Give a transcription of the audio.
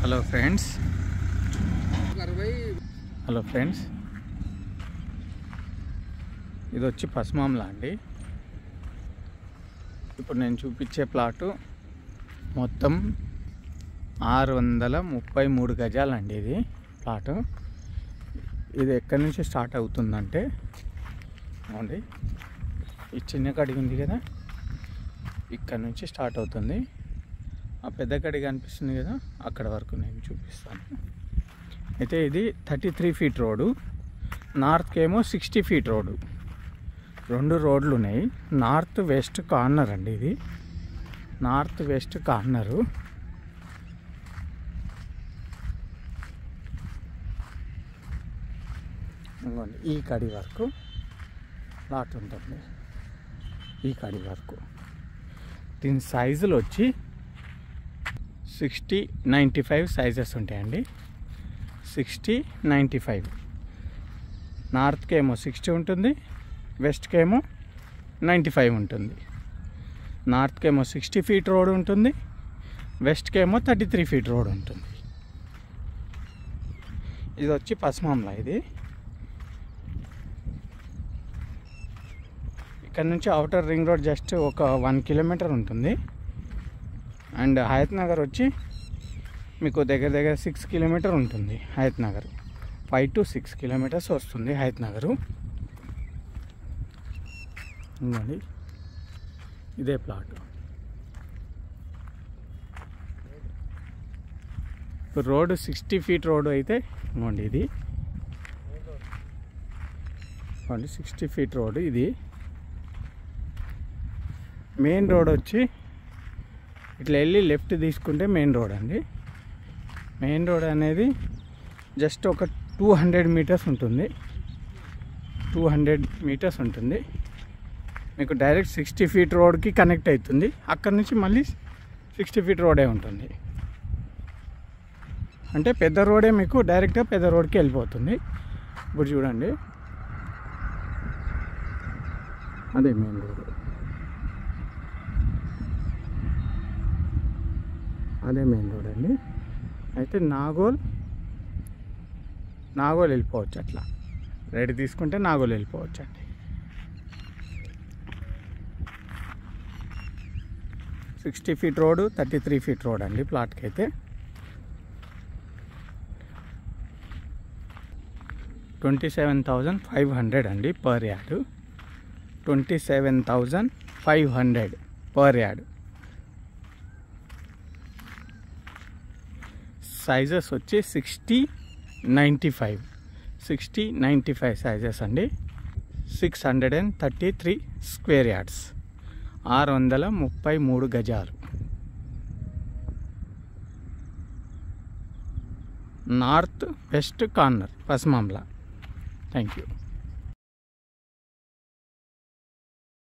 Hello friends ఇది వచ్చి పసుమాంలా అండి. ఇప్పుడు నేను చూపించే ప్లాటు మొత్తం 633 గజాలండి. ఇది ప్లాటు. ఇది ఎక్కడి నుంచి స్టార్ట్ అవుతుందంటే అండి, ఈ చిన్న కడిగి ఉంది కదా, ఇక్కడ నుంచి స్టార్ట్ అవుతుంది. ఆ పెద్ద కడిగి అనిపిస్తుంది కదా, అక్కడ వరకు నేను చూపిస్తాను. అయితే ఇది 33 ఫీట్ రోడ్డు, నార్త్కి ఏమో 60 ఫీట్ రోడ్డు. 2 రోడ్లు ఉన్నాయి. నార్త్ వెస్ట్ కార్నర్ అండి. ఇది నార్త్ వెస్ట్ కార్నరు. ఈ కడి వరకు ప్లాట్ ఉంటుంది. ఈ కడి వరకు దీని సైజులు వచ్చి 60-95 సైజెస్ ఉంటాయండి. 60-95. నార్త్కి ఏమో 60 ఉంటుంది, వెస్ట్కి ఏమో 95 ఉంటుంది. నార్త్కి ఏమో 60 ఫీట్ రోడ్ ఉంటుంది, వెస్ట్కి ఏమో 33 ఫీట్ రోడ్ ఉంటుంది. ఇది వచ్చి పసుమాంలా. ఇది ఇక్కడ నుంచి అవుటర్ రింగ్ రోడ్ జస్ట్ ఒక 1 కిలోమీటర్ ఉంటుంది. అండ్ హయత్ నగర్ వచ్చి మీకు దగ్గర 6 కిలోమీటర్ ఉంటుంది. హయత్ నగర్ 5 to 6 కిలోమీటర్స్ వస్తుంది హయత్ నగరు. ఇంకోండి ఇదే ప్లాట్. రోడ్డు 60 ఫీట్ రోడ్డు అయితే ఇంకోండి ఇది 60 ఫీట్ రోడ్డు. ఇది మెయిన్ రోడ్ వచ్చి ఇట్లా వెళ్ళి లెఫ్ట్ తీసుకుంటే మెయిన్ రోడ్ అండి. మెయిన్ రోడ్ అనేది జస్ట్ ఒక 200 మీటర్స్ ఉంటుంది. 200 మీటర్స్ ఉంటుంది. మీకు డైరెక్ట్ 60 ఫీట్ రోడ్కి కనెక్ట్ అవుతుంది. అక్కడ నుంచి మళ్ళీ 60 ఫీట్ రోడే ఉంటుంది. అంటే పెద్ద రోడే మీకు డైరెక్ట్గా పెద్ద రోడ్కి వెళ్ళిపోతుంది. ఇప్పుడు చూడండి, అదే మెయిన్ రోడ్. అదే మెయిన్ రోడ్ అండి. అయితే నాగోల్ వెళ్ళిపోవచ్చు. అట్లా రైట్ తీసుకుంటే నాగోల్ వెళ్ళిపోవచ్చు అండి. 60 ఫీట్ రోడ్, 33 ఫీట్ రోడ్ అండి ప్లాట్కి అయితే. 27,500 అండి per yard. 27,500 per yard. Sizes వచ్చి 60-95 సైజెస్ అండి. 633 స్క్వేర్ యార్డ్స్, 633 గజాలు. నార్త్ వెస్ట్ కార్నర్ పసుమాంలా. Thank you.